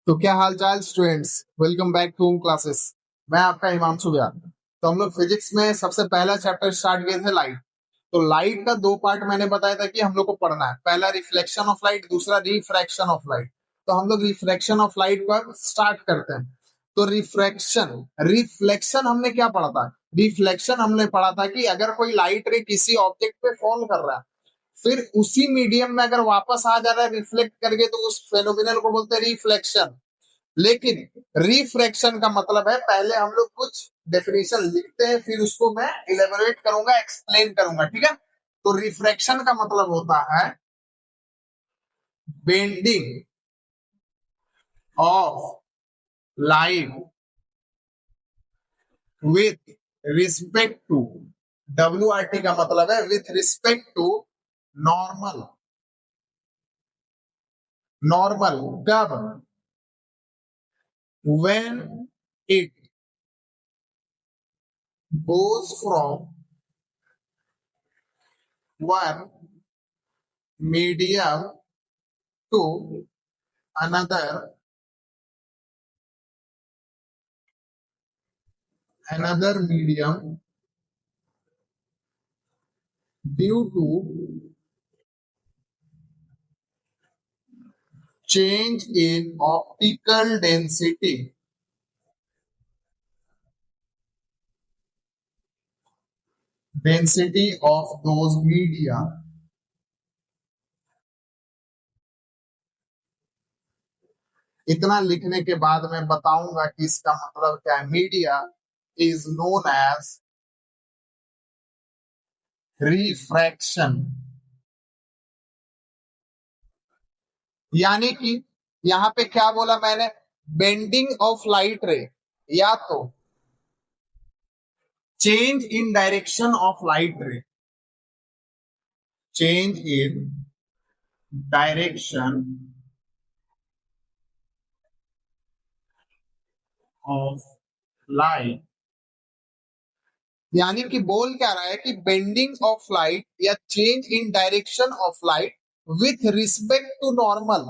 तो क्या हाल चाल students, welcome back to home classes. मैं आपका हिमांशु व्यास। तो हम लोग फिजिक्स में सबसे पहला चैप्टर स्टार्ट किए थे लाइट। तो लाइट का दो पार्ट मैंने बताया था कि हम लोग को पढ़ना है। पहला रिफ्लेक्शन ऑफ लाइट, दूसरा रिफ्रैक्शन ऑफ लाइट। तो हम लोग रिफ्रैक्शन ऑफ लाइट पर स्टार्ट करते हैं। तो रिफ्रैक्शन रिफ्लेक्शन हमने क्या पढ़ा था? रिफ्लेक्शन हमने पढ़ा था कि अगर कोई लाइट रे किसी ऑब्जेक्ट पे फॉल कर रहा है, फिर उसी मीडियम में अगर वापस आ जा रहा है रिफ्लेक्ट करके, तो उस फेनोमिनल को बोलते हैं रिफ्लेक्शन। लेकिन रिफ्रैक्शन का मतलब है, पहले हम लोग कुछ डेफिनेशन लिखते हैं, फिर उसको मैं इलेबोरेट करूंगा, एक्सप्लेन करूंगा, ठीक है। तो रिफ्रैक्शन का मतलब होता है bending of light with respect to, WRT का मतलब है with respect to normal. Normal कब? when it goes from one medium to another medium due to change in optical density of those media. इतना लिखने के बाद मैं बताऊंगा कि इसका मतलब क्या है। Media is known as refraction. यानी कि यहां पे क्या बोला मैंने? बेंडिंग ऑफ लाइट रे, या तो change in direction of light ray, change in direction of light. यानी कि बोल क्या रहा है कि बेंडिंग ऑफ लाइट या change in direction of light with respect to normal,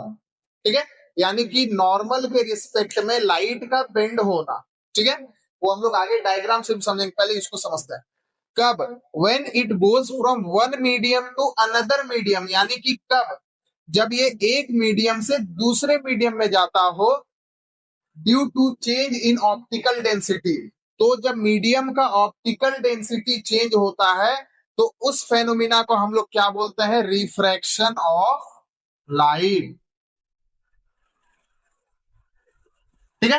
ठीक है। यानी कि नॉर्मल के रिस्पेक्ट में लाइट का बेंड होना, ठीक है। वो हम लोग आगे डायग्राम से समझेंगे, पहले इसको समझते हैं। कब? when it goes from one medium to another medium, यानी कि कब? जब ये एक मीडियम से दूसरे मीडियम में जाता हो, due to change in optical density. तो जब मीडियम का ऑप्टिकल डेंसिटी चेंज होता है, तो उस फेनोमिना को हम लोग क्या बोलते हैं? रिफ्रैक्शन ऑफ लाइट, ठीक है।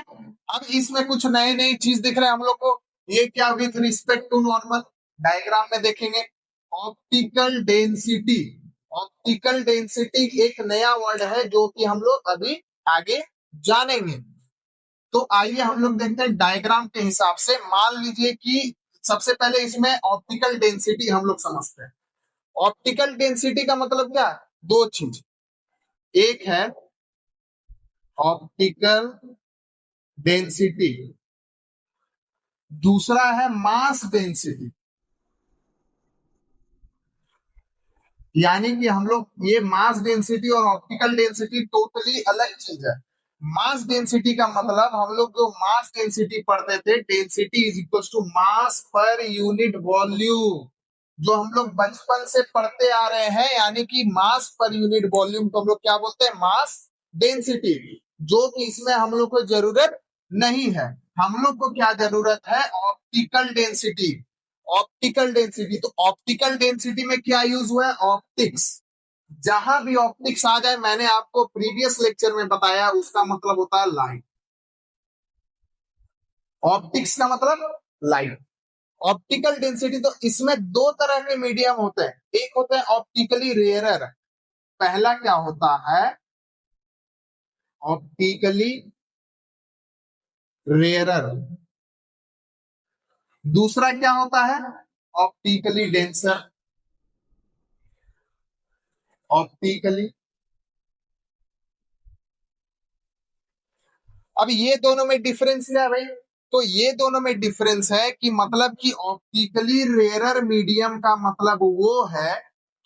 अब इसमें कुछ नए नई चीज दिख रहे हैं हम लोग को। ये क्या? With respect to normal, diagram में देखेंगे। ऑप्टिकल डेंसिटी, ऑप्टिकल डेंसिटी एक नया वर्ड है जो कि हम लोग अभी आगे जानेंगे। तो आइए हम लोग देखते हैं डायग्राम के हिसाब से। मान लीजिए कि सबसे पहले इसमें ऑप्टिकल डेंसिटी हम लोग समझते हैं। ऑप्टिकल डेंसिटी का मतलब क्या? दो चीज, एक है ऑप्टिकल डेंसिटी, दूसरा है मास डेंसिटी। यानी कि हम लोग ये मास डेंसिटी और ऑप्टिकल डेंसिटी टोटली अलग चीज है। मास डेंसिटी का मतलब हम लोग जो मास डेंसिटी पढ़ते थे, density is equal to mass per unit volume, जो हम लोग बचपन से पढ़ते आ रहे हैं। यानी कि मास पर यूनिट वॉल्यूम को हम लोग क्या बोलते हैं? Mass density. जो कि इसमें हम लोग को जरूरत नहीं है। हम लोग को क्या जरूरत है? Optical density. ऑप्टिकल डेंसिटी, तो ऑप्टिकल डेंसिटी में क्या यूज हुआ है? ऑप्टिक्स। जहां भी ऑप्टिक्स आ जाए, मैंने आपको प्रीवियस लेक्चर में बताया, उसका मतलब होता है लाइट। ऑप्टिक्स का मतलब लाइट। ऑप्टिकल डेंसिटी, तो इसमें दो तरह के मीडियम होते हैं। एक होता है ऑप्टिकली रेयरर। पहला क्या होता है? Optically rarer. दूसरा क्या होता है? Optically denser. ऑप्टिकली, अब ये दोनों में डिफरेंस क्या है भाई? तो ये दोनों में डिफरेंस है कि मतलब कि ऑप्टिकली रेयरर मीडियम का मतलब वो है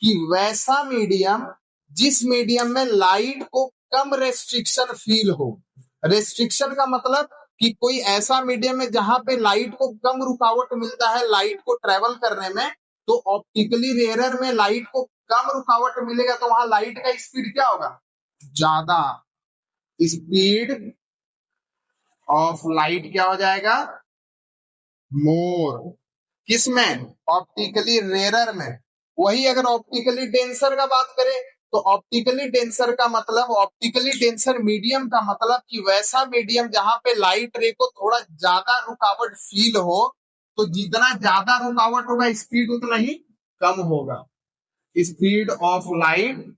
कि वैसा मीडियम जिस मीडियम में लाइट को कम रेस्ट्रिक्शन फील हो। रेस्ट्रिक्शन का मतलब कि कोई ऐसा मीडियम है जहां पे लाइट को कम रुकावट मिलता है लाइट को ट्रेवल करने में, तो ऑप्टिकली रेयरर में लाइट को कम रुकावट मिलेगा, तो वहां लाइट का स्पीड क्या होगा, ज्यादा। स्पीड ऑफ लाइट क्या हो जाएगा, मोर। किसमें, ऑप्टिकली रेयरर में। वही अगर ऑप्टिकली डेंसर का बात करें, तो ऑप्टिकली डेंसर का मतलब, ऑप्टिकली डेंसर मीडियम का मतलब कि वैसा मीडियम जहां पे लाइट रे को थोड़ा ज्यादा रुकावट फील हो, तो जितना ज्यादा रुकावट होगा स्पीड उतना ही कम होगा। Speed of light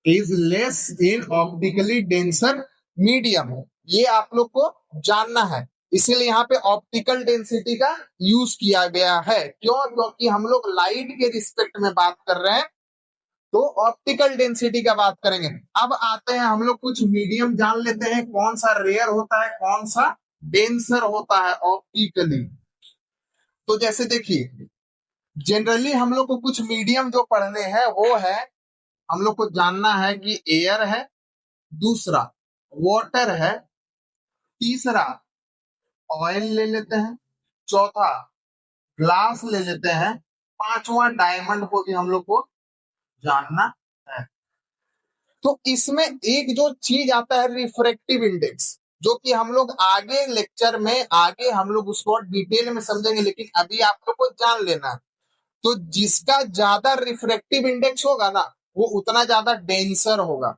is less in optically denser medium. ये आप लोग को जानना है, इसीलिए यहाँ पे ऑप्टिकल डेंसिटी का यूज किया गया है। क्यों, क्योंकि हम लोग लाइट के रिस्पेक्ट में बात कर रहे हैं, तो ऑप्टिकल डेंसिटी का बात करेंगे। अब आते हैं हम लोग कुछ मीडियम जान लेते हैं, कौन सा रेयर होता है, कौन सा डेंसर होता है ऑप्टिकली। तो जैसे देखिए, जनरली हम लोग को कुछ मीडियम जो पढ़ने हैं वो है, हम लोग को जानना है कि एयर है, दूसरा वाटर है, तीसरा ऑयल ले लेते हैं, चौथा ग्लास ले लेते हैं, पांचवा डायमंड को भी हम लोग को जानना है। तो इसमें एक जो चीज आता है रिफ्रैक्टिव इंडेक्स, जो कि हम लोग आगे लेक्चर में आगे हम लोग उसको डिटेल में समझेंगे, लेकिन अभी आप लोग को जान लेना है। तो जिसका ज्यादा रिफ्रैक्टिव इंडेक्स होगा ना, वो उतना ज्यादा डेंसर होगा,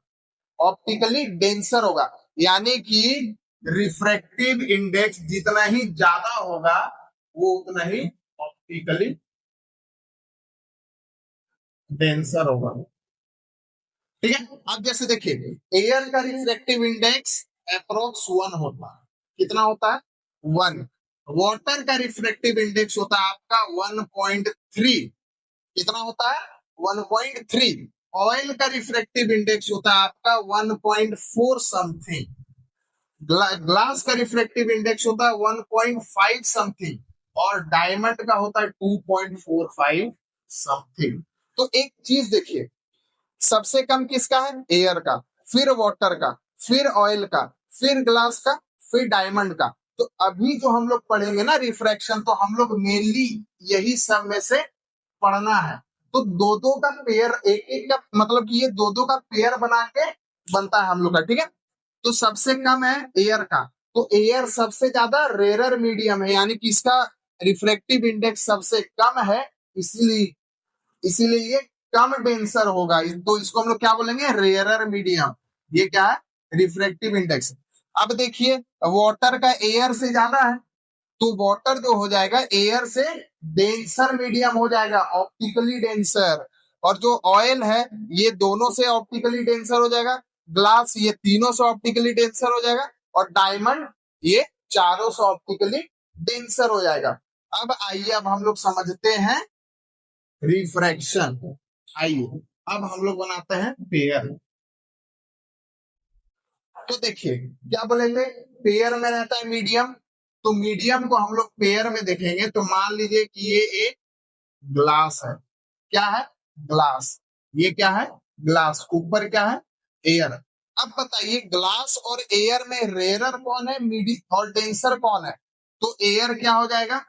ऑप्टिकली डेंसर होगा। यानी कि रिफ्रैक्टिव इंडेक्स जितना ही ज्यादा होगा, वो उतना ही ऑप्टिकली डेंसर होगा। ठीक है, अब जैसे देखिए, एयर का रिफ्रैक्टिव इंडेक्स अप्रोक्स 1 होता है। कितना होता है, 1। वाटर का रिफ्रैक्टिव इंडेक्स होता है आपका 1.3। कितना होता है, 1.3। ऑयल का रिफ्रैक्टिव इंडेक्स होता है आपका 1.4 समथिंग। ग्लास का रिफ्रैक्टिव इंडेक्स होता है 1.5 समथिंग, और डायमंड का होता है 2.45 समथिंग। तो एक चीज देखिए, सबसे कम किसका है, एयर का, फिर वाटर का, फिर ऑयल का, फिर ग्लास का, फिर डायमंड का। तो अभी जो हम लोग पढ़ेंगे ना रिफ्रैक्शन, तो हम लोग मेनली यही सब में से पढ़ना है। तो दो दो का पेयर, एक एक का मतलब कि ये दो दो का पेयर बना के बनता है हम लोग का। ठीक है, तो सबसे कम है एयर का, तो एयर सबसे ज्यादा रेयरर मीडियम है, यानी कि इसका रिफ्रैक्टिव इंडेक्स सबसे कम है, इसीलिए इसीलिए ये कम डेंसर होगा। तो इसको हम लोग क्या बोलेंगे, रेयरर मीडियम। ये क्या है, रिफ्रैक्टिव इंडेक्स। अब देखिए, वाटर का एयर से ज्यादा है, तो वाटर जो हो जाएगा एयर से डेंसर मीडियम हो जाएगा, ऑप्टिकली डेंसर। और जो ऑयल है, ये दोनों से ऑप्टिकली डेंसर हो जाएगा, ग्लास ये तीनों से ऑप्टिकली डेंसर हो जाएगा, और डायमंड ये चारों से ऑप्टिकली डेंसर हो जाएगा। अब आइए, अब हम लोग समझते हैं रिफ्रैक्शन। आइए, अब हम लोग बनाते हैं पेयर। तो देखिए क्या बोलेंगे, पेयर में रहता है मीडियम, तो मीडियम को हम लोग पेयर में देखेंगे। तो मान लीजिए कि ये एक ग्लास है। क्या है, ग्लास। ये क्या है, ग्लास। ऊपर क्या है, एयर। अब बताइए, ग्लास और एयर में रेयरर कौन है, मीडी और डेंसर कौन है। तो एयर क्या हो जाएगा,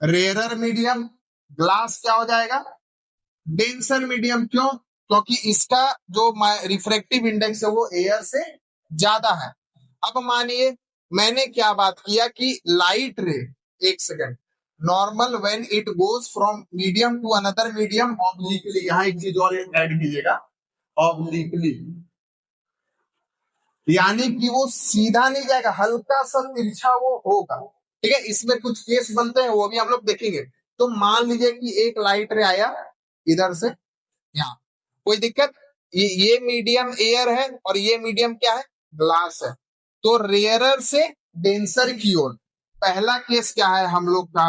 रेयरर मीडियम। ग्लास क्या हो जाएगा, डेंसर मीडियम। क्यों, क्योंकि इसका जो रिफ्रैक्टिव इंडेक्स है वो एयर से ज्यादा है। अब मानिए मैंने क्या बात किया कि लाइट रे, एक second, normal when it goes from medium to another medium obliquely. यहाँ एक चीज और ऐड कीजिएगा, ऑब्लिकली, यानी कि वो सीधा नहीं जाएगा, हल्का सा तिरछा वो होगा। ठीक है, इसमें कुछ केस बनते हैं, वो भी हम लोग देखेंगे। तो मान लीजिए कि एक लाइट रे आया इधर से, यहाँ कोई दिक्कत, ये मीडियम एयर है और ये मीडियम क्या है, ग्लास है। तो रेयरर से डेंसर की ओर, पहला केस क्या है हम लोग का,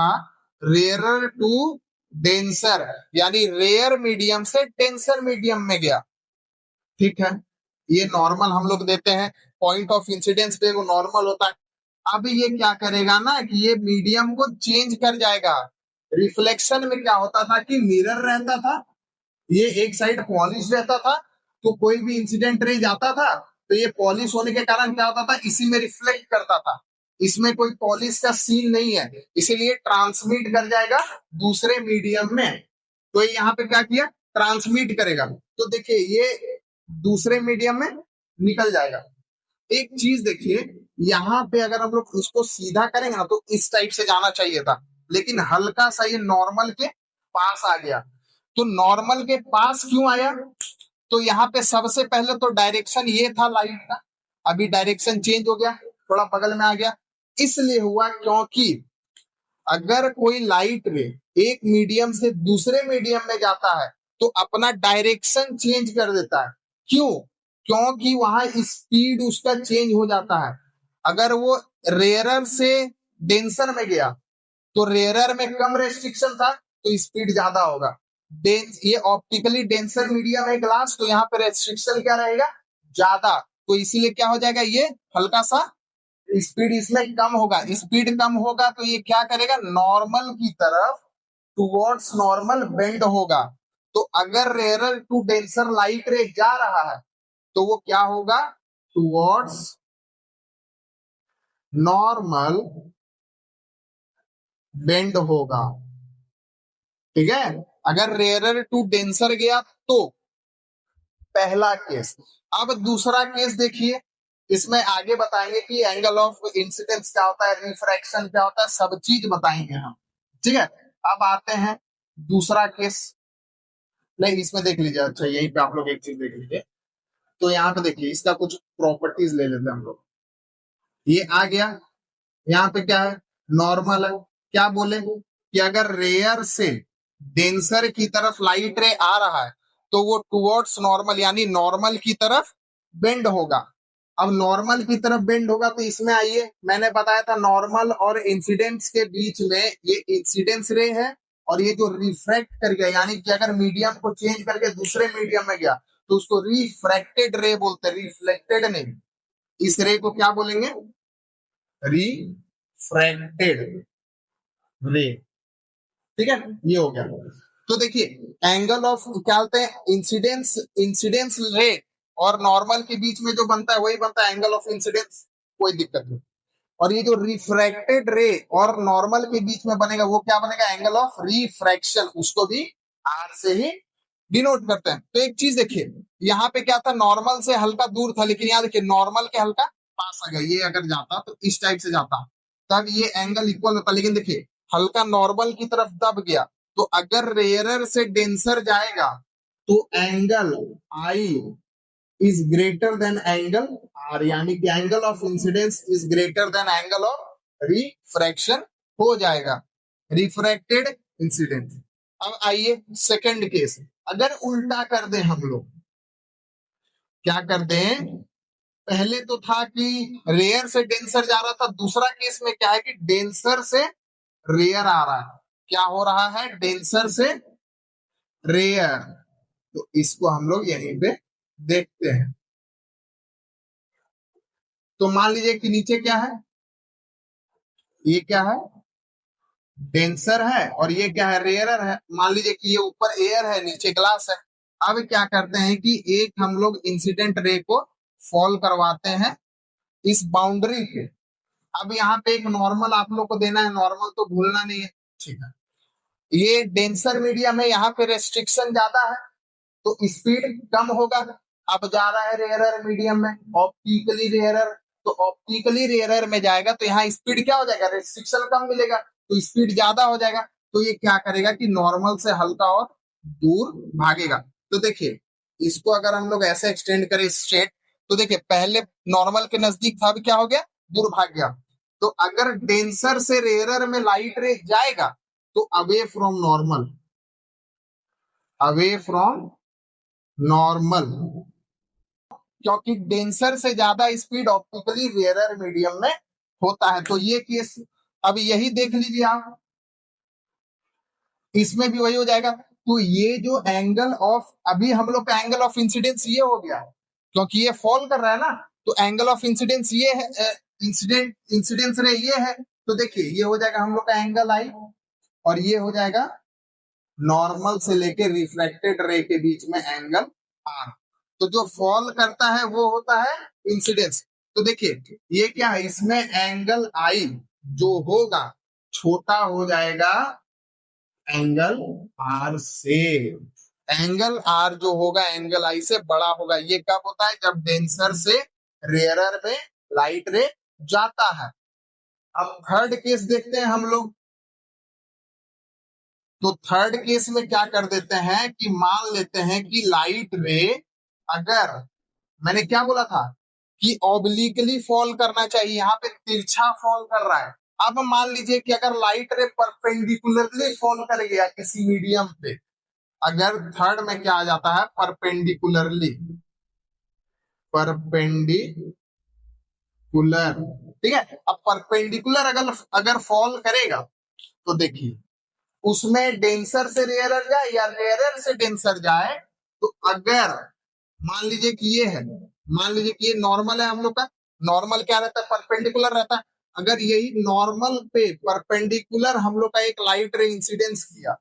रेयरर टू डेंसर, यानी रेयर मीडियम से डेंसर मीडियम में गया। ठीक है, ये नॉर्मल हम लोग देते हैं, पॉइंट ऑफ इंसिडेंस पे वो नॉर्मल होता है। अब ये क्या करेगा ना कि ये मीडियम को चेंज कर जाएगा। रिफ्लेक्शन में क्या होता था कि मिरर रहता था, ये एक साइड पॉलिश रहता था, तो कोई भी इंसिडेंट रे जाता था, तो ये पॉलिश होने के कारण क्या होता था, इसी में रिफ्लेक्ट करता था, इसमें कोई पॉलिश का सीन नहीं है, इसीलिए ट्रांसमिट कर जाएगा दूसरे मीडियम में। तो ये यहाँ पे क्या किया, ट्रांसमिट करेगा, तो देखिए ये दूसरे मीडियम में निकल जाएगा। एक चीज देखिए, यहाँ पे अगर हम लोग उसको सीधा करेंगे ना तो इस टाइप से जाना चाहिए था, लेकिन हल्का सा ये नॉर्मल के पास आ गया। तो नॉर्मल के पास क्यों आया, तो यहाँ पे सबसे पहले तो डायरेक्शन ये था लाइट का, अभी डायरेक्शन चेंज हो गया, थोड़ा बगल में आ गया। इसलिए हुआ क्योंकि अगर कोई लाइट रे एक मीडियम से दूसरे मीडियम में जाता है तो अपना डायरेक्शन चेंज कर देता है। क्यों, क्योंकि वहां स्पीड उसका चेंज हो जाता है। अगर वो रेयरर से डेंसर में गया तो रेयरर में कम रेस्ट्रिक्शन था तो स्पीड ज्यादा होगा। ये ऑप्टिकली डेंसर मीडियम है ग्लास, तो यहाँ पे रेस्ट्रिक्शन क्या रहेगा, ज्यादा, तो इसीलिए क्या हो जाएगा, ये हल्का सा स्पीड इसमें कम होगा। स्पीड कम होगा तो ये क्या करेगा, नॉर्मल की तरफ, टुवर्ड्स नॉर्मल बेंड होगा। तो अगर रेयरर टू डेंसर लाइट रे जा रहा है तो वो क्या होगा, टुवर्ड्स नॉर्मल बेंड होगा। ठीक है, अगर रेयरर टू डेंसर गया तो पहला केस। अब दूसरा केस देखिए, इसमें आगे बताएंगे कि एंगल ऑफ इंसिडेंस क्या होता है, रिफ्रैक्शन क्या होता है, सब चीज बताएंगे हम। ठीक है, अब आते हैं दूसरा केस। नहीं, इसमें देख लीजिए, अच्छा यहीं पे आप लोग एक चीज देख लीजिए। तो यहाँ पे देखिए इसका कुछ प्रॉपर्टीज ले लेते हैं हम लोग। ये आ गया, यहाँ पे क्या है, नॉर्मल है। क्या बोले कि अगर रेयर से डेंसर की तरफ लाइट रे आ रहा है तो वो टुवर्ड्स नॉर्मल यानी नॉर्मल की तरफ बेंड होगा। अब नॉर्मल की तरफ बेंड होगा तो इसमें आइए, मैंने बताया था नॉर्मल और इंसिडेंस के बीच में ये इंसिडेंस रे है, और ये जो रिफ्रैक्ट कर गया यानी कि अगर मीडियम को चेंज करके दूसरे मीडियम में गया तो उसको रिफ्रैक्टेड रे बोलते हैं, रिफ्लेक्टेड नहीं। इस रे को क्या बोलेंगे, रिफ्रैक्टेड रे। ठीक है, ये हो गया। तो देखिए एंगल ऑफ क्या बोलते हैं, इंसिडेंस, इंसिडेंस रे और नॉर्मल के बीच में जो बनता है वही बनता है एंगल ऑफ इंसिडेंस, कोई दिक्कत नहीं। और ये जो रिफ्रैक्टेड रे और नॉर्मल के बीच में बनेगा वो क्या बनेगा, एंगल ऑफ रिफ्रैक्शन, उसको भी आर से ही डिनोट करते हैं। तो एक चीज देखिए, यहाँ पे क्या था, नॉर्मल से हल्का दूर था, लेकिन यहाँ देखिए नॉर्मल के हल्का पास आ गया। ये अगर जाता तो इस टाइप से जाता तब ये एंगल इक्वल होता, लेकिन देखिए हल्का नॉर्मल की तरफ दब गया। तो अगर रेयरर से डेंसर जाएगा तो angle i is greater than angle r, यानी कि angle of incidence is greater than angle of refraction हो जाएगा, रिफ्रैक्टेड इंसिडेंस। अब आइए सेकंड केस, अगर उल्टा कर दें हम लोग, क्या कर दें, पहले तो था कि रेयर से डेंसर जा रहा था, दूसरा केस में क्या है कि डेंसर से रेयर आ रहा है। क्या हो रहा है, डेंसर से रेयर। तो इसको हम लोग यहीं पे देखते हैं। तो मान लीजिए कि नीचे क्या है, ये क्या है, डेंसर है, और ये क्या है, रेयरर है। मान लीजिए कि ये ऊपर एयर है नीचे ग्लास है। अब क्या करते हैं कि एक हम लोग इंसिडेंट रे को फॉल करवाते हैं इस बाउंड्री पे। अब यहाँ पे एक नॉर्मल आप लोग को देना है, नॉर्मल तो भूलना नहीं है। ठीक है, ये डेंसर मीडियम है, यहाँ पे रेस्ट्रिक्शन ज्यादा है तो स्पीड कम होगा। अब जा रहा है रेयरर मीडियम में, ऑप्टिकली रेयरर, तो ऑप्टिकली रेयरर में जाएगा तो यहाँ स्पीड क्या हो जाएगा, रेस्ट्रिक्शन कम मिलेगा तो स्पीड ज्यादा हो जाएगा। तो ये क्या करेगा कि नॉर्मल से हल्का और दूर भागेगा। तो देखिए इसको अगर हम लोग ऐसे एक्सटेंड करें स्ट्रेट, तो देखिए पहले नॉर्मल के नजदीक था, अब क्या हो गया, दूर भाग गया। तो अगर डेंसर से रेयरर में लाइट रे जाएगा तो away from normal, away from normal, क्योंकि डेंसर से ज्यादा स्पीड ऑप्टिकली रेयरर मीडियम में होता है। तो ये केस अब यही देख लीजिए आप, इसमें भी वही हो जाएगा। तो ये जो एंगल ऑफ, अभी हम लोग का एंगल ऑफ इंसिडेंस ये हो गया क्योंकि ये फॉल कर रहा है ना, तो एंगल ऑफ इंसिडेंस ये है, इंसिडेंस रे ये है। तो देखिए ये हो जाएगा हम लोग का एंगल आई, और ये हो जाएगा नॉर्मल से लेके रिफ्लेक्टेड रे के बीच में एंगल आर। तो जो फॉल करता है वो होता है इंसिडेंस। तो देखिए ये क्या है, इसमें एंगल आई जो होगा छोटा हो जाएगा एंगल आर से। एंगल आर जो होगा एंगल आई से बड़ा होगा। ये कब होता है, जब डेंसर से रेयरर में लाइट रे जाता है। अब थर्ड केस देखते हैं हम लोग। तो थर्ड केस में क्या कर देते हैं कि मान लेते हैं कि लाइट रे, अगर मैंने क्या बोला था कि ऑब्लिकली फॉल करना चाहिए, यहाँ पे तिरछा फॉल कर रहा है। अब मान लीजिए कि अगर लाइट रे परपेंडिकुलरली फॉल कर गया किसी मीडियम पे, अगर थर्ड में क्या आ जाता है परपेंडिकुलरली, परपेंडिकुलर, ठीक है। अब परपेंडिकुलर अगर अगर फॉल करेगा तो देखिए उसमें डेंसर से रेयरर जाए या रेयरर से डेंसर जाए। तो अगर मान लीजिए कि ये है, मान लीजिए कि ये नॉर्मल है हम लोग का, नॉर्मल क्या रहता है, परपेंडिकुलर रहता है। अगर यही नॉर्मल पे परपेंडिकुलर हम लोग का एक लाइट रे इंसिडेंस किया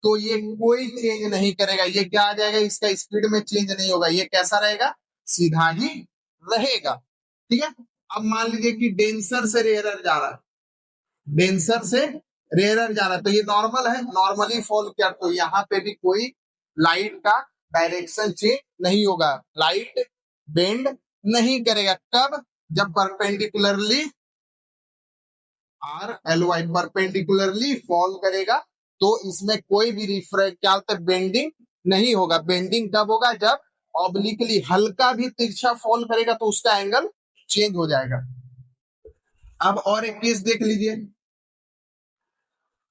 तो ये कोई चेंज नहीं करेगा। ये क्या आ जाएगा, इसका स्पीड में चेंज नहीं होगा, ये कैसा रहेगा, सीधा ही रहेगा। ठीक है। अब मान लीजिए कि डेंसर से रेयरर जा रहा है, डेंसर से रेयरर जा रहा है, तो ये नॉर्मल है, नॉर्मली फॉल किया तो यहाँ पे भी कोई लाइट का डायरेक्शन चेंज नहीं होगा, लाइट बेंड नहीं करेगा। कब, जब perpendicularly r l y perpendicularly fall करेगा तो इसमें कोई भी रिफ्रेक्ट क्या होता है, बेंडिंग नहीं होगा। बेंडिंग कब होगा, जब ऑब्लिकली हल्का भी तिरछा फॉल करेगा तो उसका एंगल चेंज हो जाएगा। अब और एक केस देख लीजिए।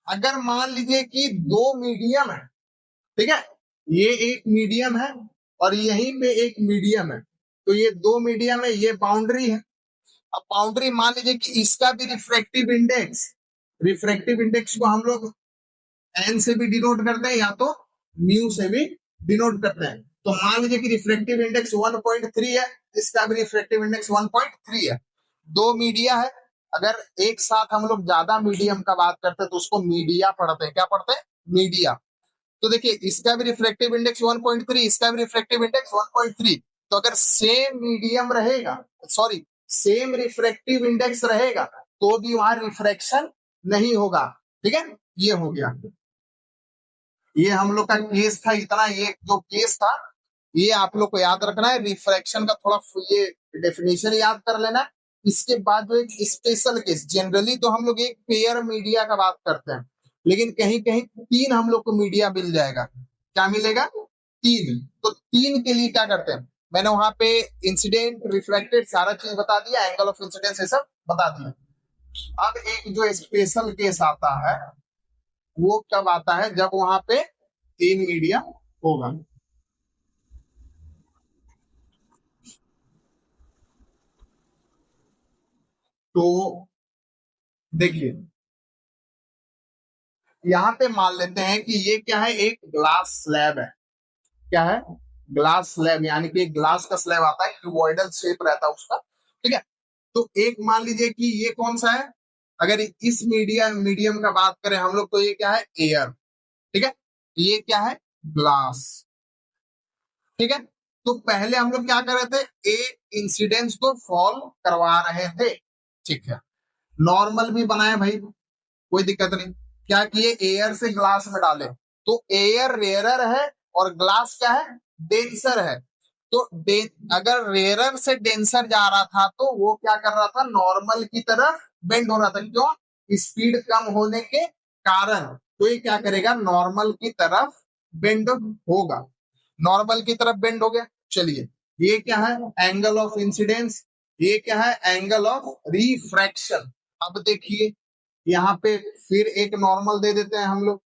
अगर मान लीजिए कि दो मीडियम है, ठीक है, ये एक मीडियम है और यहीं पे एक मीडियम है, तो ये दो मीडियम है, ये बाउंड्री है। अब बाउंड्री मान लीजिए कि इसका भी रिफ्रैक्टिव इंडेक्स को हम लोग एन से भी डिनोट करते हैं या तो म्यू से भी डिनोट करते हैं। तो मान लीजिए कि रिफ्रैक्टिव इंडेक्स 1.3 है, इसका भी रिफ्रैक्टिव इंडेक्स 1.3 है। दो मीडिया है, अगर एक साथ हम लोग ज्यादा मीडियम का बात करते हैं तो उसको मीडिया पढ़ते हैं। क्या पढ़ते हैं, मीडिया। तो देखिए इसका भी रिफ्रैक्टिव इंडेक्स 1.3, इसका भी रिफ्रैक्टिव इंडेक्स 1.3। तो अगर सेम मीडियम रहेगा, सॉरी सेम रिफ्रैक्टिव इंडेक्स रहेगा तो भी वहां रिफ्रैक्शन नहीं होगा। ठीक है, ये हो गया, ये हम लोग का केस था इतना। ये जो केस था ये आप लोग को याद रखना है। रिफ्रैक्शन का थोड़ा ये डेफिनेशन याद कर लेना है। इसके बाद जो एक स्पेशल केस, जनरली तो हम लोग एक पेयर मीडिया का बात करते हैं, लेकिन कहीं कहीं तीन हम लोग को मीडिया मिल जाएगा। क्या मिलेगा, तीन। तो तीन के लिए क्या करते हैं, मैंने वहां पे इंसिडेंट रिफ्लेक्टेड सारा चीज बता दिया, एंगल ऑफ इंसिडेंस ये सब बता दिया। अब एक जो स्पेशल केस आता है वो कब आता है, जब वहां पे तीन मीडिया होगा। तो देखिए यहाँ पे मान लेते हैं कि ये क्या है, एक ग्लास स्लैब है। क्या है, ग्लास स्लैब, यानी कि एक ग्लास का स्लैब आता है, क्यूबॉइडल शेप रहता है उसका। ठीक है। तो एक मान लीजिए कि ये कौन सा है, अगर इस मीडियम का बात करें हम लोग तो ये क्या है, एयर। ठीक है, ये क्या है, ग्लास। ठीक है। तो पहले हम लोग क्या कर रहे थे, ए इंसिडेंस को फॉल करवा रहे थे। ठीक है, नॉर्मल भी बनाए भाई, कोई दिक्कत नहीं। क्या किए, एयर से ग्लास में डाले, तो एयर रेयरर है और ग्लास क्या है, डेंसर है। तो अगर रेयरर से डेंसर जा रहा था तो वो क्या कर रहा था, नॉर्मल की तरफ बेंड हो रहा था। क्यों, स्पीड कम होने के कारण। तो ये क्या करेगा, नॉर्मल की तरफ बेंड होगा, नॉर्मल की तरफ बेंड हो गया। चलिए ये क्या है, एंगल ऑफ इंसिडेंस, ये क्या है, एंगल ऑफ रिफ्रैक्शन। अब देखिए यहाँ पे फिर एक नॉर्मल दे देते हैं हम लोग,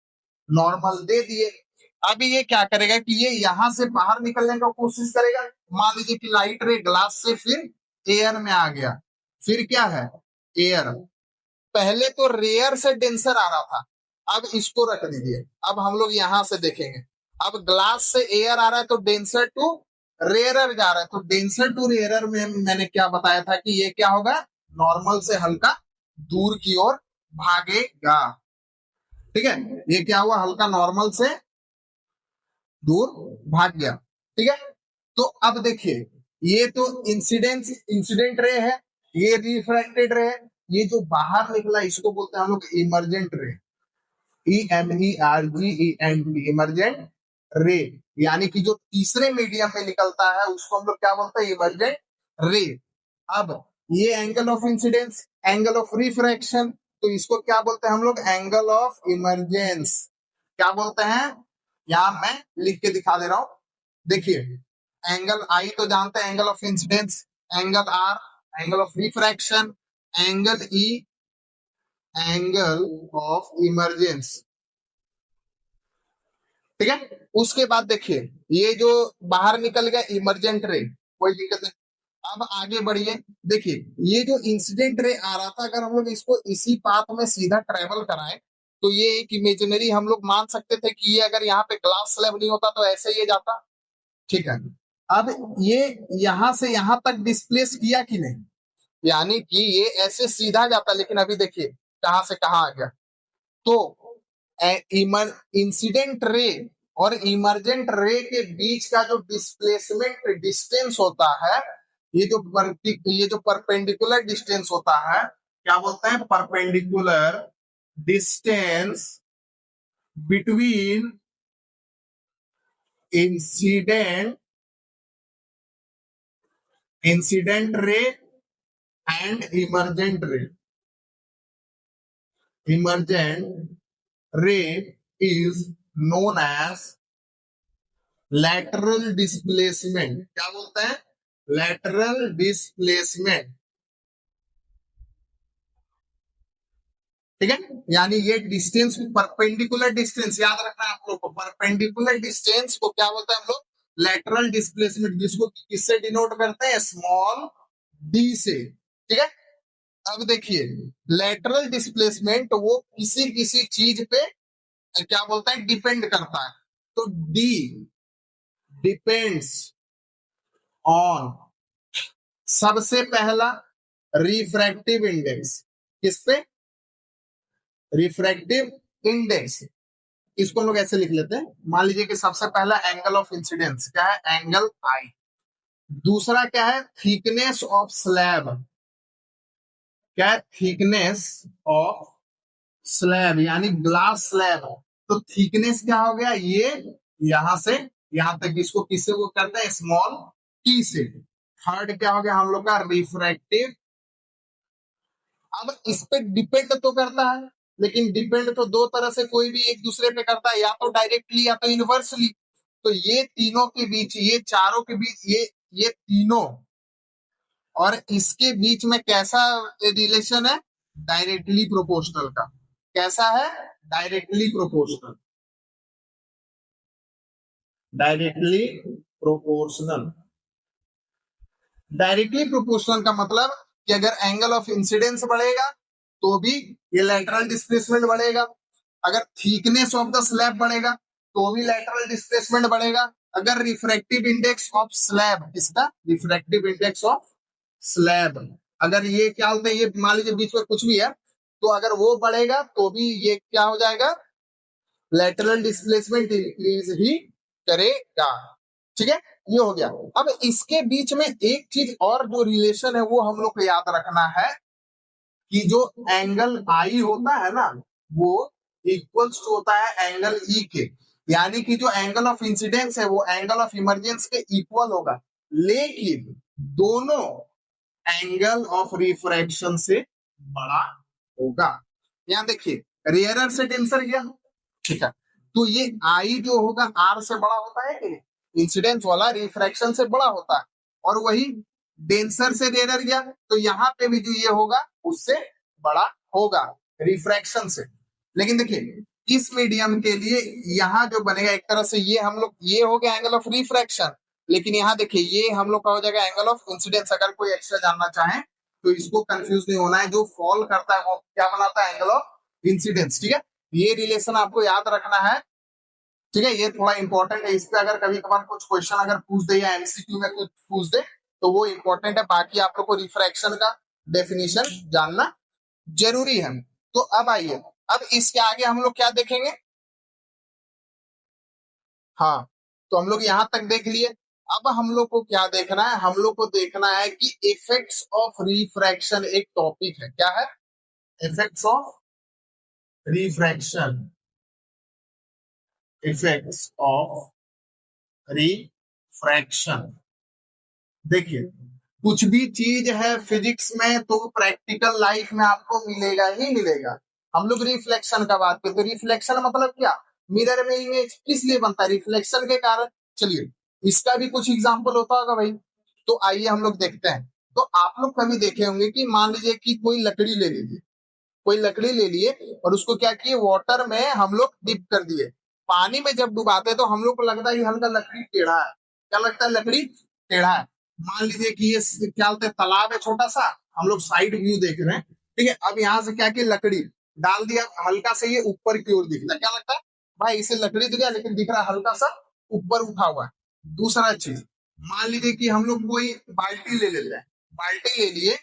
नॉर्मल दे दिए। अब ये क्या करेगा कि ये यहां से बाहर निकलने का कोशिश करेगा। मान लीजिए कि लाइट रे ग्लास से फिर एयर में आ गया, फिर क्या है, एयर। पहले तो रेयर से डेंसर आ रहा था, अब इसको रख दीजिए। अब हम लोग यहां से देखेंगे, अब ग्लास से एयर आ रहा है तो डेंसर टू रेयरर जा रहा है। तो डेंसर टू रेयरर में मैंने क्या बताया था कि ये क्या होगा, नॉर्मल से हल्का दूर की ओर भागेगा। ठीक है, ये क्या हुआ, हल्का नॉर्मल से दूर भाग गया। ठीक है। तो अब देखिए ये तो इंसिडेंट रे है, ये रिफ्रैक्टेड रे है, ये जो बाहर निकला इसको बोलते हैं हम लोग इमर्जेंट रे। EMERGENT, इमर्जेंट रे। यानी कि जो तीसरे मीडियम में निकलता है उसको हम लोग क्या बोलते हैं, इमर्जेंट रे। अब ये angle of incidence, angle of refraction, तो इसको क्या बोलते हैं हम लोग, एंगल ऑफ इमरजेंस। क्या बोलते हैं, यहां मैं लिख के दिखा दे रहा हूं। देखिए, एंगल आई तो जानते हैं, angle of incidence, angle R angle of refraction, angle E angle of emergence. ठीक है, उसके बाद देखिए ये जो बाहर निकल गया इमरजेंट रे, कोई दिक्कत नहीं। अब आगे बढ़िए, देखिए ये जो इंसिडेंट रे आ रहा था, अगर हम लोग इसको इसी पाथ में सीधा ट्रेवल कराएं तो ये एक इमेजिनरी हम लोग मान सकते थे कि ये अगर यहाँ पे ग्लास स्लैब नहीं होता तो ऐसे ये जाता। ठीक है, अब ये यहां से यहां तक डिस्प्लेस किया कि नहीं, यानी कि ये ऐसे सीधा जाता, लेकिन अभी देखिए कहां से कहां आ गया। तो इंसिडेंट रे और इमरजेंट रे के बीच का जो डिस्प्लेसमेंट डिस्टेंस होता है, ये जो परपेंडिकुलर डिस्टेंस होता है, क्या बोलते हैं, perpendicular distance between incident incident ray and emergent ray is known as lateral displacement. क्या बोलते हैं, लैटरल डिस्प्लेसमेंट। ठीक है, यानी ये डिस्टेंस, परपेंडिकुलर डिस्टेंस याद रखना है आप लोग को, परपेंडिकुलर डिस्टेंस को क्या बोलते हैं हम लोग, लैटरल डिस्प्लेसमेंट, जिसको किससे डिनोट करते हैं, स्मॉल डी से। ठीक है, अब देखिए लैटरल डिस्प्लेसमेंट वो किसी किसी चीज पे क्या बोलता है, डिपेंड करता है। तो डी डिपेंड्स ऑन, सबसे पहला रिफ्रैक्टिव इंडेक्स, किस पे, रिफ्रैक्टिव इंडेक्स। इसको हम लोग ऐसे लिख लेते हैं, मान लीजिए कि सबसे पहला एंगल ऑफ इंसिडेंस क्या है, एंगल आई। दूसरा क्या है, थिकनेस ऑफ स्लैब, क्या है, थिकनेस ऑफ स्लैब यानी ग्लास स्लैब। तो थिकनेस क्या हो गया, ये यहां से यहां तक, इसको किससे वो करते हैं, स्मॉल टी से। थर्ड क्या हो गया हम लोग का, रिफ्रैक्टिव। अब इस पे डिपेंड तो करता है, लेकिन डिपेंड तो दो तरह से कोई भी एक दूसरे पे करता है, या तो डायरेक्टली या तो इनवर्सली। तो ये तीनों के बीच, ये चारों के बीच, ये तीनों और इसके बीच में कैसा रिलेशन है, डायरेक्टली प्रोपोर्शनल का। कैसा है, directly proportional, directly proportional. Directly proportional का मतलब कि अगर एंगल ऑफ इंसिडेंस बढ़ेगा तो भी ये लैटरल डिस्प्लेसमेंट बढ़ेगा, अगर थिकनेस ऑफ द स्लैब बढ़ेगा तो भी लैटरल डिस्प्लेसमेंट बढ़ेगा, अगर रिफ्रैक्टिव इंडेक्स ऑफ स्लैब, इसका रिफ्रैक्टिव इंडेक्स ऑफ स्लैब, अगर ये क्या होता है, ये मान लीजिए बीच में कुछ भी है, तो अगर वो बढ़ेगा तो भी ये क्या हो जाएगा, लेटरल डिस्प्लेसमेंट इंक्रीज ही करेगा। ठीक है, ये हो गया। अब इसके बीच में एक चीज और जो रिलेशन है वो हम लोग को याद रखना है, कि जो एंगल आई होता है ना, वो इक्वल्स टू होता है एंगल ई के। यानी कि जो एंगल ऑफ इंसिडेंस है वो एंगल ऑफ इमरजेंस के इक्वल होगा, लेकिन दोनों एंगल ऑफ रिफ्रैक्शन से बड़ा होगा। यहां देखिए, रेयरर से डेंसर गया, ठीक है, तो ये आई जो होगा आर से बड़ा होता है कि इंसिडेंस वाला रिफ्रैक्शन से बड़ा होता है, और वही डेंसर से रेयर गया तो यहाँ पे भी जो ये होगा उससे बड़ा होगा रिफ्रैक्शन से। लेकिन देखिए इस मीडियम के लिए यहाँ जो बनेगा एक तरह से, ये हम लोग, ये हो गया एंगल ऑफ रिफ्रैक्शन, लेकिन यहाँ देखिए ये हम लोग का हो जाएगा एंगल ऑफ इंसिडेंस। अगर कोई एक्स्ट्रा जानना चाहे तो इसको कंफ्यूज नहीं होना है, जो फॉल करता है वो क्या बनाता है, एंगल ऑफ इंसिडेंस। ठीक है, ये रिलेशन आपको याद रखना है। ठीक है, ये थोड़ा इंपॉर्टेंट है, इस पे अगर कभी कभार कुछ क्वेश्चन अगर पूछ दे या एमसीक्यू में कुछ पूछ दे तो वो इंपॉर्टेंट है, बाकी आप लोग को रिफ्रैक्शन का डेफिनेशन जानना जरूरी है। तो अब आइए, अब इसके आगे हम लोग क्या देखेंगे, हाँ, तो हम लोग यहां तक देख लिए। अब हम लोग को क्या देखना है, हम लोग को देखना है कि इफेक्ट्स ऑफ रिफ्रैक्शन एक टॉपिक है, क्या है, effects of refraction, effects of refraction. देखिए, कुछ भी चीज है फिजिक्स में तो प्रैक्टिकल लाइफ में आपको मिलेगा ही मिलेगा। हम लोग रिफ्लेक्शन का बात करते, तो रिफ्लेक्शन मतलब क्या, मिरर में इमेज किस लिए बनता है, रिफ्लेक्शन के कारण। चलिए, इसका भी कुछ एग्जांपल होता होगा भाई, तो आइए हम लोग देखते हैं। तो आप लोग कभी देखे होंगे कि मान लीजिए कि कोई लकड़ी ले लीजिए, कोई लकड़ी ले लिए और उसको क्या किए, वाटर में हम लोग डिप कर दिए। पानी में जब डुबाते हैं तो हम लोग को लगता है कि हल्का लकड़ी टेढ़ा है, क्या लगता है, लकड़ी टेढ़ा है। मान लीजिए कि ये क्या बोलते हैं, तालाब है छोटा सा, हम लोग साइड व्यू देख रहे हैं, ठीक है। अब यहाँ से क्या किया, लकड़ी डाल दिया, हल्का से ये ऊपर की ओर दिखता है, क्या लगता है भाई, इसे लकड़ी दिख गया लेकिन दिख रहा है हल्का सा ऊपर उठा हुआ है। दूसरा चीज, मान लीजिए कि हम लोग कोई बाल्टी ले लेते हैं, बाल्टी ले लिए,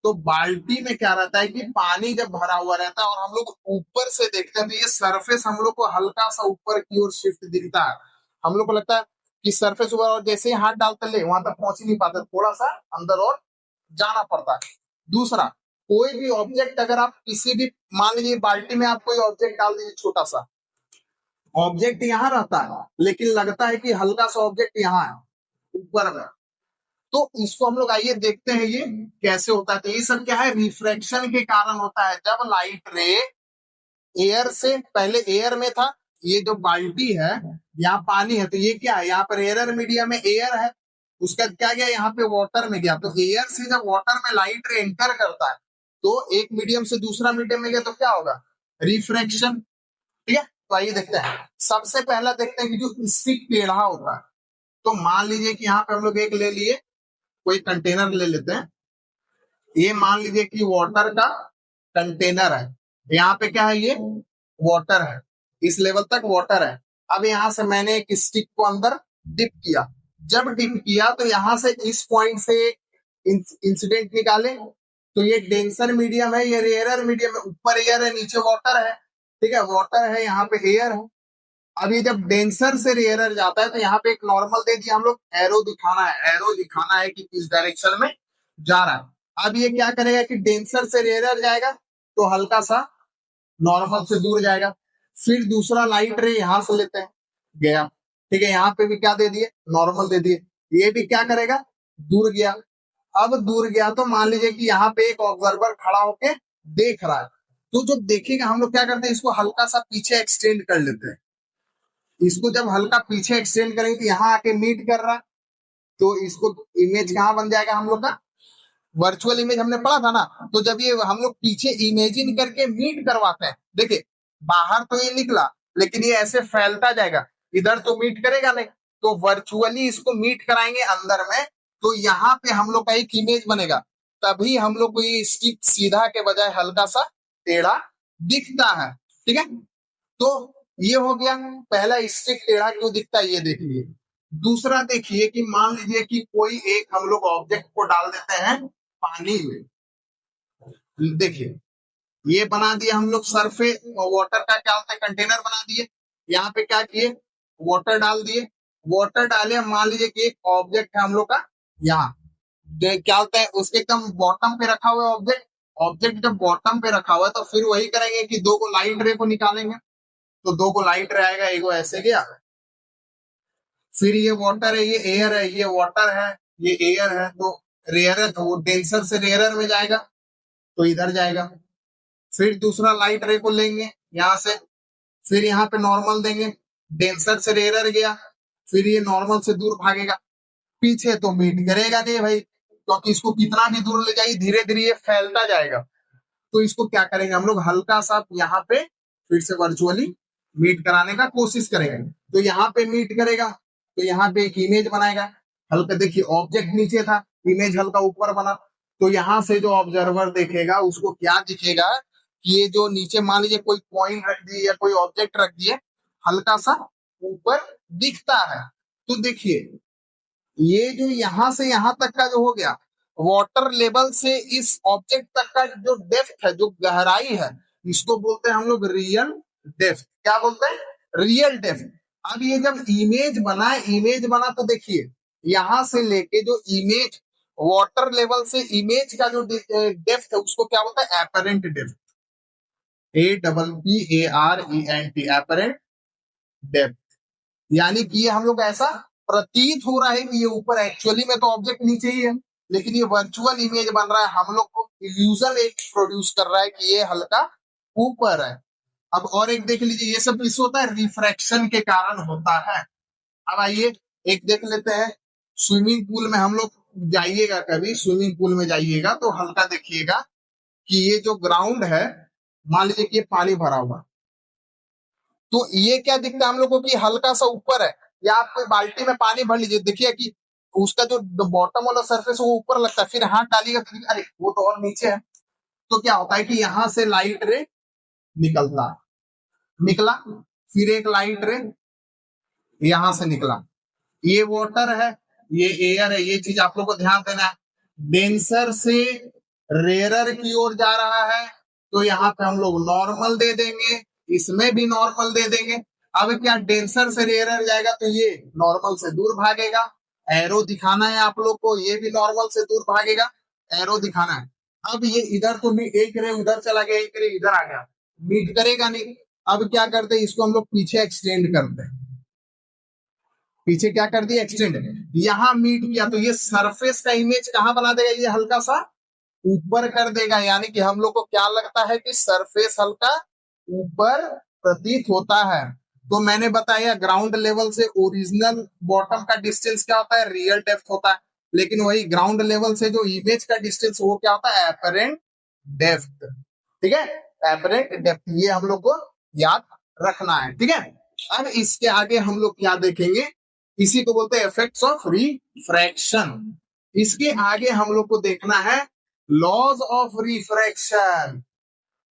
तो बाल्टी में क्या रहता है कि पानी जब भरा हुआ रहता है और हम लोग ऊपर से देखते हैं तो ये सरफेस हम लोग को हल्का सा ऊपर की ओर शिफ्ट दिखता है। हम लोग को लगता है कि सरफेस ऊपर, और जैसे ही हाथ डालते ले वहां तक पहुंच ही नहीं पाते, थोड़ा सा अंदर और जाना पड़ता है। दूसरा, कोई भी ऑब्जेक्ट अगर आप किसी भी, मान लीजिए बाल्टी में आप कोई ऑब्जेक्ट डाल दीजिए, छोटा सा ऑब्जेक्ट यहाँ रहता है लेकिन लगता है कि हल्का सा ऑब्जेक्ट यहाँ है ऊपर में। तो इसको हम लोग आइए देखते हैं ये कैसे होता है। तो ये सब क्या है, रिफ्रैक्शन के कारण होता है। जब लाइट रे एयर से, पहले एयर में था, ये जो बाल्टी है यहाँ पानी है, तो ये क्या है, यहाँ पर एयर मीडिया में एयर है, उसका क्या गया यहाँ पे वाटर में गया। तो एयर से जब वाटर में लाइट रे एंटर करता है तो एक मीडियम से दूसरा मीडियम में गया तो क्या होगा, रिफ्रैक्शन, ठीक है। तो आइए देखते हैं, सबसे पहला देखते हैं कि जो स्टिक टेढ़ा होता है। तो मान लीजिए कि यहाँ पे हम लोग एक ले लिए, कोई कंटेनर ले लेते हैं, ये मान लीजिए कि वाटर का कंटेनर है, यहाँ पे क्या है, ये वाटर है, इस लेवल तक वाटर है। अब यहाँ से मैंने एक स्टिक को अंदर डिप किया, जब डिप किया तो यहाँ से इस पॉइंट से इंसिडेंट निकाले, तो ये डेंसर मीडियम है, ये रेयरर मीडियम है, ऊपर एयर है नीचे वाटर है, ठीक है, वाटर है यहाँ पे एयर है। अब ये जब डेंसर से रेयरर जाता है तो यहाँ पे एक नॉर्मल दे दिया हम लोग, एरो दिखाना है, एरो दिखाना है कि किस डायरेक्शन में जा रहा है। अब ये क्या करेगा कि डेंसर से रेयरर जाएगा तो हल्का सा नॉर्मल से दूर जाएगा, फिर दूसरा लाइट रे यहां से लेते हैं, गया, ठीक है, यहाँ पे भी क्या दे दिए, नॉर्मल दे दिए, ये भी क्या करेगा, दूर गया। अब दूर गया तो मान लीजिए कि यहाँ पे एक ऑब्जर्वर खड़ा होके देख रहा है, तो जो देखेगा हम लोग क्या करते हैं, इसको हल्का सा पीछे एक्सटेंड कर लेते हैं। इसको जब हल्का पीछे एक्सटेंड करेंगे तो यहाँ आके मीट कर रहा, तो इसको इमेज कहाँ बन जाएगा हम लोग का, वर्चुअल इमेज हमने पढ़ा था ना। तो जब ये हम लोग पीछे इमेजिन करके मीट करवाते हैं, देखिए बाहर तो ये निकला लेकिन ये ऐसे फैलता जाएगा, इधर तो मीट करेगा नहीं, तो वर्चुअली इसको मीट कराएंगे अंदर में, तो यहाँ पे हम लोग का एक इमेज बनेगा, तभी हम लोग को ये स्टिक सीधा के बजाय हल्का सा टेढ़ा दिखता है, ठीक है। तो ये हो गया पहला, स्टिक टेढ़ा क्यों दिखता है ये देख लिए। दूसरा देखिए कि मान लीजिए कि कोई एक हम लोग ऑब्जेक्ट को डाल देते हैं पानी में, देखिए ये बना दिया हम लोग सरफे वाटर का क्या होता है, कंटेनर बना दिए, यहाँ पे क्या किए, वाटर डाल दिए, वाटर डाले, मान लीजिए कि एक ऑब्जेक्ट है हम लोग का यहाँ, क्या होता है उसके एकदम बॉटम पे रखा हुआ है ऑब्जेक्ट, ऑब्जेक्ट जब बॉटम पे रखा हुआ है तो फिर वही करेंगे कि दो को लाइट रे को निकालेंगे, तो दो को लाइट रे आएगा, एक ऐसे गया, फिर ये वाटर है, ये एयर है, ये वाटर है, ये एयर है, तो रेयर है तो वो डेंसर से रेयरर में जाएगा तो इधर जाएगा। फिर दूसरा लाइट रे को लेंगे यहाँ से, फिर यहाँ पे नॉर्मल देंगे, डेंसर से रेयरर गया, फिर ये नॉर्मल से दूर भागेगा, पीछे तो मीट करेगा नहीं भाई, क्योंकि इसको कितना भी दूर ले जाइए धीरे धीरे ये फैलता जाएगा। तो इसको क्या करेंगे हम लोग, हल्का सा यहाँ पे फिर से वर्चुअली मीट कराने का कोशिश करेंगे, तो यहाँ पे मीट करेगा, तो यहाँ पे एक इमेज बनाएगा, हल्का देखिए ऑब्जेक्ट नीचे था, इमेज हल्का ऊपर बना, तो यहाँ से जो ऑब्जर्वर देखेगा उसको क्या दिखेगा कि ये जो नीचे मान लीजिए कोई पॉइंट रख दिए या कोई ऑब्जेक्ट रख दिए, हल्का सा ऊपर दिखता है। तो देखिए ये जो यहां से यहां तक का जो हो गया, वाटर लेवल से इस ऑब्जेक्ट तक का जो डेप्थ है, जो गहराई है, इसको बोलते हैं हम लोग रियल डेप्थ, क्या बोलते हैं, रियल डेप्थ। अब ये जब इमेज बना, इमेज बना तो देखिए यहां से लेके जो इमेज वाटर लेवल से इमेज का जो डेप्थ है उसको क्या बोलता है, apparent depth. APPARENT, apparent depth. यानी कि ये हम लोग ऐसा प्रतीत हो रहा है कि ये ऊपर, एक्चुअली में तो ऑब्जेक्ट नीचे ही है, लेकिन ये वर्चुअल इमेज बन रहा है, हम लोग को इल्यूजन एक प्रोड्यूस कर रहा है कि ये हल्का ऊपर है। अब और एक देख लीजिए, ये सब किस होता है, रिफ्रैक्शन के कारण होता है। अब आइए एक देख लेते हैं। स्विमिंग पूल में हम लोग जाइएगा, कभी स्विमिंग पूल में जाइएगा तो हल्का देखिएगा कि ये जो ग्राउंड है, मान लीजिए कि ये पानी भरा हुआ, तो ये क्या दिखता है हम लोग को कि हल्का सा ऊपर है। या आप कोई बाल्टी में पानी भर लीजिए, देखिए कि उसका जो बॉटम वाला सरफेस है वो ऊपर लगता है, फिर हाथ डालिएगा तो अरे वो तो और नीचे है। तो क्या होता है कि यहाँ से लाइट रे निकलता है, निकला, फिर एक लाइट रे यहां से निकला, ये वाटर है, ये एयर है, ये चीज आप लोग को ध्यान देना है। डेंसर से रेयरर की ओर जा रहा है, तो यहाँ पे हम लोग नॉर्मल दे देंगे, इसमें भी नॉर्मल दे देंगे। अब क्या, डेंसर से रेयरर जाएगा तो ये नॉर्मल से दूर भागेगा, एरो दिखाना है आप लोग को, ये भी नॉर्मल से दूर भागेगा, एरो दिखाना है। अब ये इधर तो एक रे उधर चला गया, एक रे इधर आ गया, मीट करेगा नहीं। अब क्या करते हैं, इसको हम लोग पीछे एक्सटेंड करते हैं, पीछे क्या कर दिया, एक्सटेंड। यहां मीट किया तो ये सरफेस का इमेज कहां बना देगा, ये हल्का सा ऊपर कर देगा। यानी कि हम लोग को क्या लगता है कि सरफेस हल्का ऊपर प्रतीत होता है। तो मैंने बताया ग्राउंड लेवल से ओरिजिनल बॉटम का डिस्टेंस क्या होता है, रियल डेप्थ होता है। लेकिन वही ग्राउंड लेवल से जो इमेज का डिस्टेंस वो क्या होता है, एपरेंट डेप्थ। ठीक है, एपरेंट डेप्थ, ये हम लोग को याद रखना है। ठीक है, अब इसके आगे हम लोग क्या देखेंगे, इसी को बोलते हैं इफेक्ट्स ऑफ रिफ्रैक्शन। इसके आगे हम लोग को देखना है लॉज ऑफ रिफ्रैक्शन।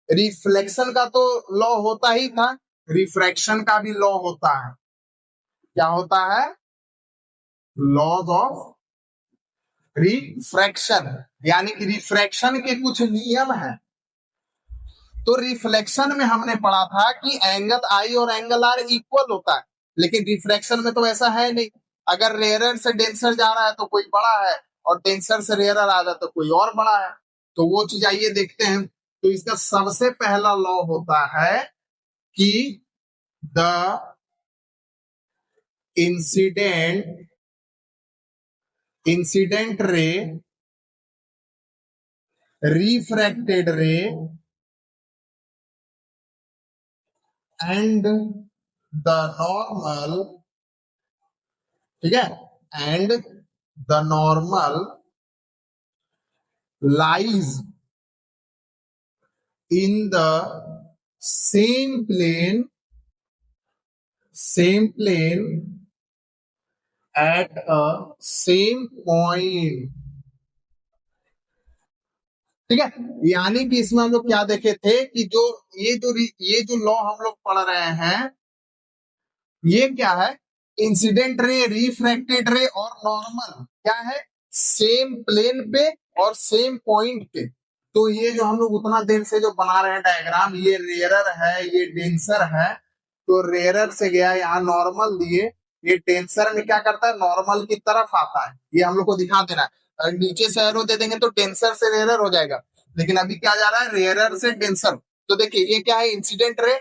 रिफ्लेक्शन का तो लॉ होता ही था, रिफ्रैक्शन का भी लॉ होता है। क्या होता है, लॉज ऑफ रिफ्रैक्शन, यानी कि रिफ्रैक्शन के कुछ नियम है। तो रिफ्लेक्शन में हमने पढ़ा था कि एंगल आई और एंगल आर इक्वल होता है, लेकिन रिफ्रैक्शन में तो ऐसा है नहीं। अगर रेयरर से डेंसर जा रहा है तो कोई बड़ा है, और डेंसर से रेयरर आ रहा है तो कोई और बड़ा है। तो वो चीज आइए देखते हैं। तो इसका सबसे पहला लॉ होता है कि the incident incident ray, refracted ray and the normal, ठीक है, and the normal lies in the same plane, at a same point। ठीक है, यानी कि इसमें हम लोग क्या देखे थे कि जो ये जो लॉ हम लोग पढ़ रहे हैं, ये क्या है, इंसिडेंट रे, रिफ्रैक्टेड रे और नॉर्मल क्या है, सेम प्लेन पे और सेम पॉइंट पे। तो ये जो हम लोग उतना देर से जो बना रहे हैं डायग्राम, ये रेयरर है, ये डेंसर है। तो रेयरर से गया यहाँ नॉर्मल दिए, ये डेंसर में क्या करता है, नॉर्मल की तरफ आता है, ये हम लोग को दिखा देना है। और नीचे से एरो दे देंगे तो डेंसर से रेयरर हो जाएगा, लेकिन अभी क्या जा रहा है, रेयरर से डेंसर। तो देखिए ये क्या है, इंसिडेंट रे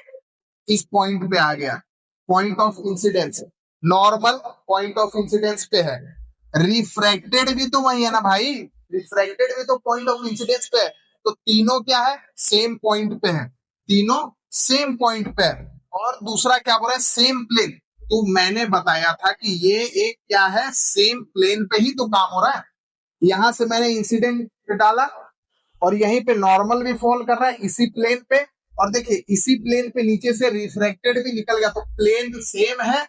इस पॉइंट पे आ गया, point of incidence, normal point of incidence पे है, रिफ्रैक्टेड भी तो वही है ना भाई, रिफ्रैक्टेड भी तो पॉइंट ऑफ इंसिडेंस पे है। तो तीनों क्या है, सेम पॉइंट पे है, तीनों सेम पॉइंट पे है। और दूसरा क्या बोल रहा है, सेम प्लेन। तो मैंने बताया था कि ये एक क्या है, सेम प्लेन पे ही तो काम हो रहा है। यहां से मैंने इंसिडेंट डाला और यहीं पे नॉर्मल भी फॉल कर रहा है इसी प्लेन पे, और देखिए इसी प्लेन पे नीचे से रिफ्रैक्टेड भी निकल गया, तो प्लेन सेम है,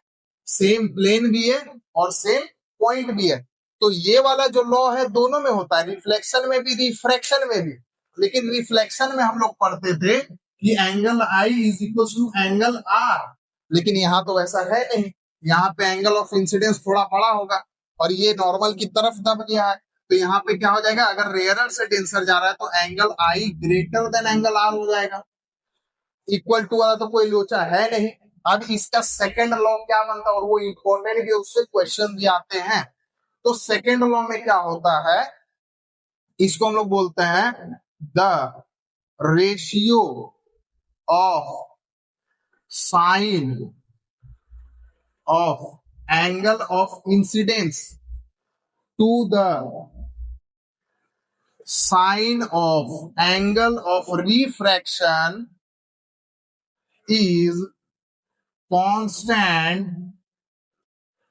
सेम प्लेन भी है और सेम पॉइंट भी है। तो ये वाला जो लॉ है दोनों में होता है, रिफ्लेक्शन में भी रिफ्रैक्शन में भी। लेकिन रिफ्लेक्शन में हम लोग पढ़ते थे कि angle i is equal to angle r, लेकिन यहाँ तो वैसा है नहीं, यहाँ पे एंगल ऑफ इंसिडेंस थोड़ा बड़ा होगा और ये नॉर्मल की तरफ दब गया है। तो यहाँ पे क्या हो जाएगा, अगर रेयरर से डेंसर जा रहा है तो angle i greater than angle r हो जाएगा। इक्वल टू वाला तो कोई लोचा है नहीं। अब इसका सेकंड लॉ क्या बनता है, और वो इंपॉर्टेंट भी, उससे क्वेश्चन भी आते हैं। तो सेकेंड लॉ में क्या होता है, इसको हम लोग बोलते हैं the ratio of sine of angle of incidence to the sine of angle of refraction is constant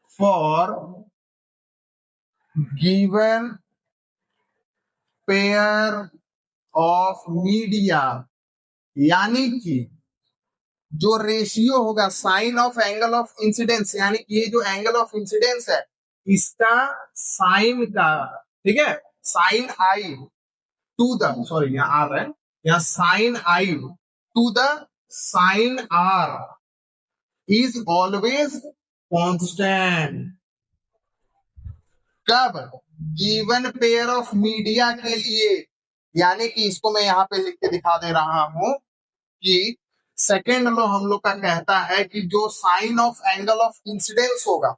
for given pair of media। यानी कि जो रेशियो होगा sine of angle of incidence, यानी कि ये जो एंगल ऑफ इंसिडेंस है इसका साइन का, ठीक है, sine i to the, sorry यहाँ आ रहा है, यहाँ sine i to the sine r is always constant. कब? गिवन पेयर ऑफ मीडिया के लिए। यानी कि इसको मैं यहाँ पे लिख के दिखा दे रहा हूं कि सेकेंड लॉ हम लोग का कहता है कि जो sine of angle of incidence होगा,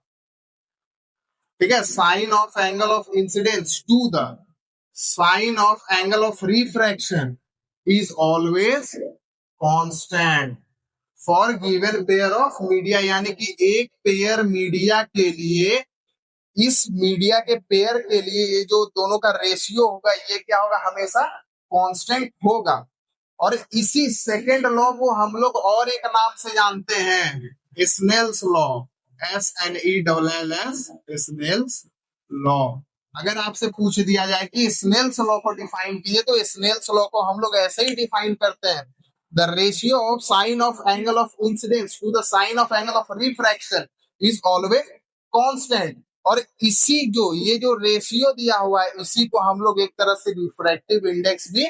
ठीक है, sine of angle of incidence to the sine of angle of refraction is always constant for given pair of media. यानी कि एक पेयर मीडिया के लिए, इस मीडिया के पेयर के लिए ये जो दोनों का रेशियो होगा ये क्या होगा, हमेशा कांस्टेंट होगा। और इसी सेकेंड लॉ को हम लोग और एक नाम से जानते हैं, Snell's law, SNELLS, Snell's law. अगर आपसे पूछ दिया जाए कि स्नेल्स लॉ को डिफाइन कीजिए तो स्नेल्स लॉ को हम लोग ऐसे ही डिफाइन करते हैं, the ratio of sine of angle of incidence to the sine of angle of refraction is always constant. और इसी जो ये जो रेशियो दिया हुआ है इसी को हम लोग एक तरह से रिफ्रैक्टिव इंडेक्स भी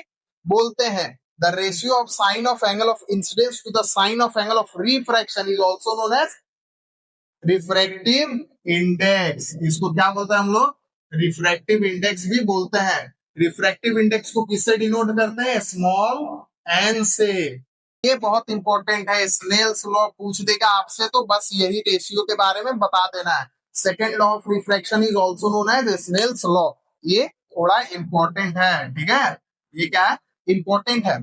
बोलते हैं। The ratio of sine of angle of incidence to the sine of angle of refraction is also known as refractive index. इसको क्या बोलते हैं हम लोग? रिफ्रैक्टिव इंडेक्स भी बोलते हैं। रिफ्रैक्टिव इंडेक्स को किससे डिनोट करते हैं? स्मॉल एन से। ये बहुत इंपॉर्टेंट है, स्नेल्स लॉ पूछ देगा आपसे तो बस यही रेशियो के बारे में बता देना है। Second law of refraction is also known as Snell's law. ये थोड़ा इंपॉर्टेंट है, ठीक है, ये क्या है, इंपॉर्टेंट है।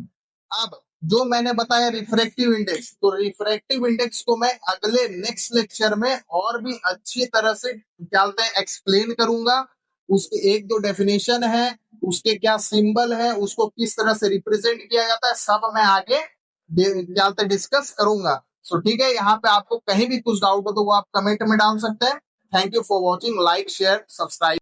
अब जो मैंने बताया रिफ्रैक्टिव इंडेक्स, तो रिफ्रैक्टिव इंडेक्स को मैं अगले नेक्स्ट लेक्चर में और भी अच्छी तरह से क्या बोलते हैं एक्सप्लेन करूंगा। उसके एक दो डेफिनेशन है, उसके क्या सिंबल है, उसको किस तरह से रिप्रेजेंट किया जाता है, सब मैं आगे क्या बोलते हैं डिस्कस करूंगा। सो ठीक है, यहाँ पे आपको कहीं भी कुछ डाउट हो तो वो आप कमेंट में डाल सकते हैं। Thank you for watching, like share subscribe.